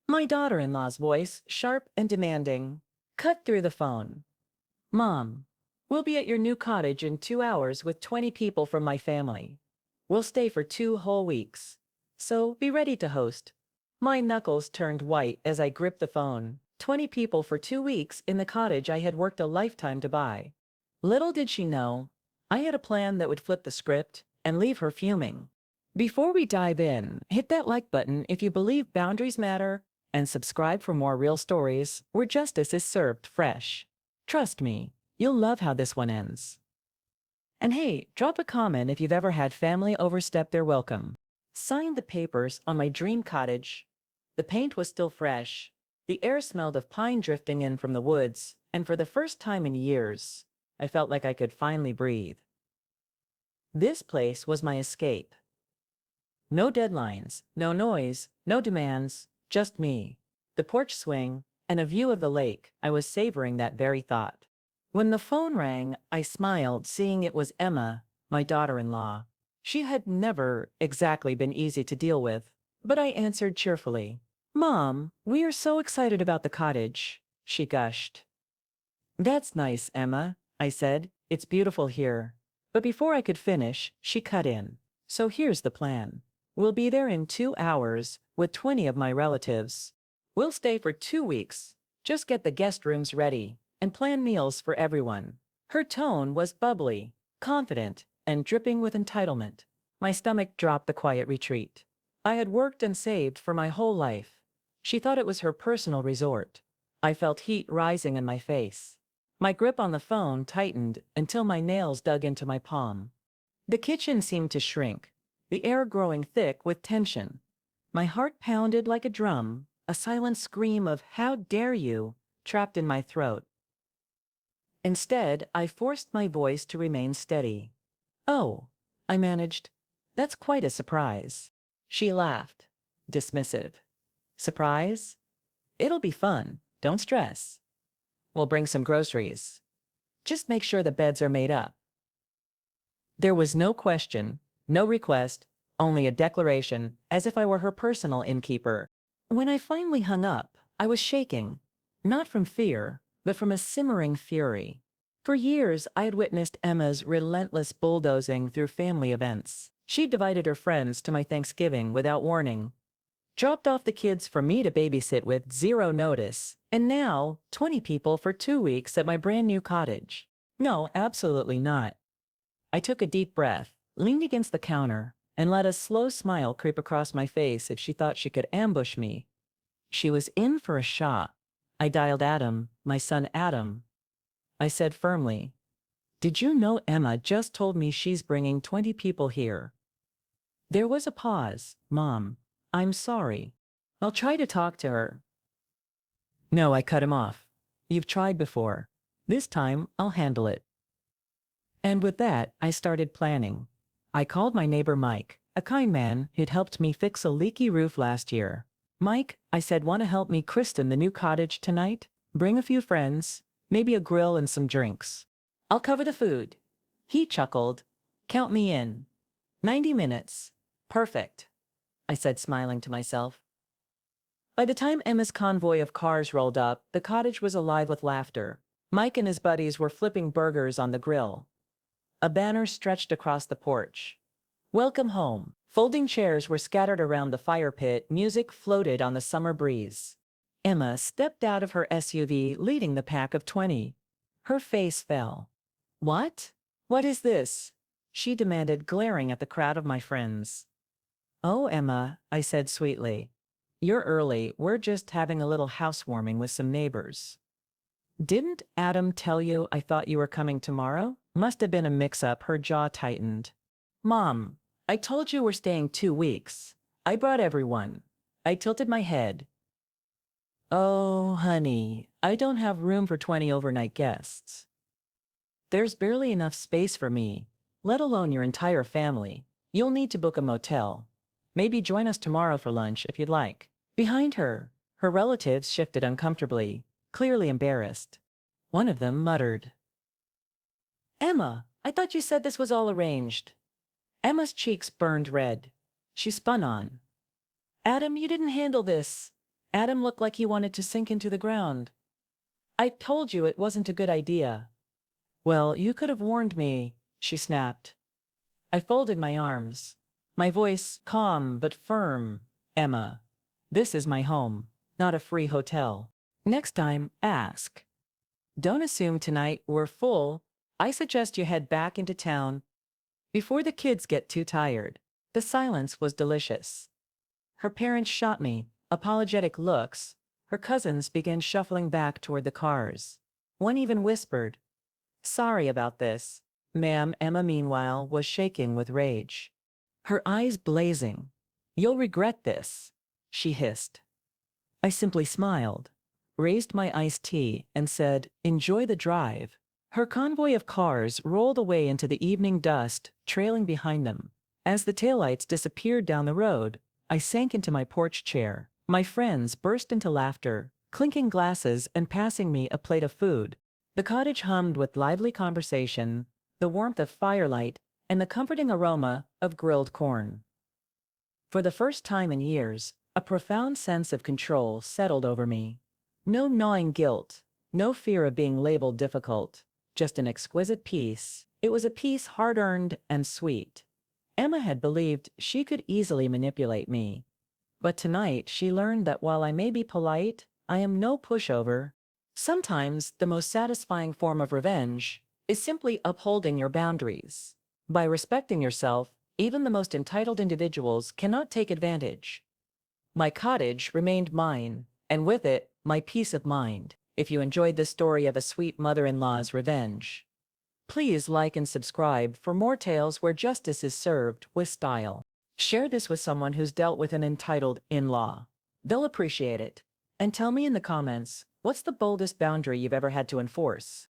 My daughter-in-law's voice, sharp and demanding, cut through the phone. Mom, we'll be at your new cottage in 2 hours with 20 people from my family. We'll stay for 2 whole weeks. So be ready to host. My knuckles turned white as I gripped the phone. 20 people for 2 weeks in the cottage I had worked a lifetime to buy. Little did she know, I had a plan that would flip the script and leave her fuming. Before we dive in, hit that like button if you believe boundaries matter, and subscribe for more real stories where justice is served fresh. Trust me, you'll love how this one ends. And hey, drop a comment if you've ever had family overstep their welcome. Signed the papers on my dream cottage. The paint was still fresh. The air smelled of pine drifting in from the woods, and for the first time in years, I felt like I could finally breathe. This place was my escape. No deadlines, no noise, no demands, just me, the porch swing, and a view of the lake. I was savoring that very thought. When the phone rang, I smiled, seeing it was Emma, my daughter-in-law. She had never exactly been easy to deal with, but I answered cheerfully. Mom, we are so excited about the cottage, she gushed. That's nice, Emma, I said. It's beautiful here. But before I could finish, she cut in. So here's the plan. We'll be there in 2 hours with 20 of my relatives. We'll stay for 2 weeks. Just get the guest rooms ready and plan meals for everyone. Her tone was bubbly, confident, and dripping with entitlement. My stomach dropped the quiet retreat. I had worked and saved for my whole life. She thought it was her personal resort. I felt heat rising in my face. My grip on the phone tightened until my nails dug into my palm. The kitchen seemed to shrink, the air growing thick with tension. My heart pounded like a drum, a silent scream of "How dare you!" trapped in my throat. Instead, I forced my voice to remain steady. Oh, I managed. That's quite a surprise. She laughed, dismissive. Surprise? It'll be fun. Don't stress. We'll bring some groceries. Just make sure the beds are made up. There was no question, no request, only a declaration, as if I were her personal innkeeper. When I finally hung up, I was shaking, not from fear, but from a simmering fury. For years, I had witnessed Emma's relentless bulldozing through family events. She divided her friends to my Thanksgiving without warning, dropped off the kids for me to babysit with zero notice, and now 20 people for 2 weeks at my brand new cottage. No, absolutely not. I took a deep breath, leaned against the counter, and let a slow smile creep across my face if she thought she could ambush me. She was in for a shot. I dialed Adam, my son Adam. I said firmly, "Did you know Emma just told me she's bringing 20 people here?" There was a pause. Mom, I'm sorry. I'll try to talk to her. No, I cut him off. You've tried before. This time, I'll handle it. And with that, I started planning. I called my neighbor Mike, a kind man who'd helped me fix a leaky roof last year. Mike, I said, want to help me christen the new cottage tonight? Bring a few friends, maybe a grill and some drinks. I'll cover the food. He chuckled. Count me in. 90 minutes. Perfect, I said, smiling to myself. By the time Emma's convoy of cars rolled up, the cottage was alive with laughter. Mike and his buddies were flipping burgers on the grill. A banner stretched across the porch. Welcome home. Folding chairs were scattered around the fire pit. Music floated on the summer breeze. Emma stepped out of her SUV, leading the pack of 20. Her face fell. What? What is this? She demanded, glaring at the crowd of my friends. Oh, Emma, I said sweetly. You're early. We're just having a little housewarming with some neighbors. Didn't Adam tell you I thought you were coming tomorrow? Must have been a mix-up. Her jaw tightened. Mom, I told you we're staying 2 weeks. I brought everyone. I tilted my head. Oh, honey, I don't have room for 20 overnight guests. There's barely enough space for me, let alone your entire family. You'll need to book a motel. Maybe join us tomorrow for lunch if you'd like. Behind her, her relatives shifted uncomfortably, clearly embarrassed. One of them muttered, Emma, I thought you said this was all arranged. Emma's cheeks burned red. She spun on. Adam, you didn't handle this. Adam looked like he wanted to sink into the ground. I told you it wasn't a good idea. Well, you could have warned me, she snapped. I folded my arms. My voice calm but firm. Emma, this is my home, not a free hotel. Next time, ask. Don't assume tonight we're full. I suggest you head back into town before the kids get too tired. The silence was delicious. Her parents shot me apologetic looks. Her cousins began shuffling back toward the cars. One even whispered, "Sorry about this." Ma'am Emma, meanwhile, was shaking with rage. Her eyes blazing. "You'll regret this," she hissed. I simply smiled, raised my iced tea, and said, "Enjoy the drive." Her convoy of cars rolled away into the evening dust, trailing behind them. As the taillights disappeared down the road, I sank into my porch chair. My friends burst into laughter, clinking glasses and passing me a plate of food. The cottage hummed with lively conversation, the warmth of firelight, and the comforting aroma of grilled corn. For the first time in years, a profound sense of control settled over me. No gnawing guilt, no fear of being labeled difficult, just an exquisite peace. It was a peace hard-earned and sweet. Emma had believed she could easily manipulate me. But tonight she learned that while I may be polite, I am no pushover. Sometimes the most satisfying form of revenge is simply upholding your boundaries. By respecting yourself, even the most entitled individuals cannot take advantage. My cottage remained mine, and with it, my peace of mind. If you enjoyed this story of a sweet mother-in-law's revenge, please like and subscribe for more tales where justice is served with style. Share this with someone who's dealt with an entitled in-law. They'll appreciate it. And tell me in the comments, what's the boldest boundary you've ever had to enforce?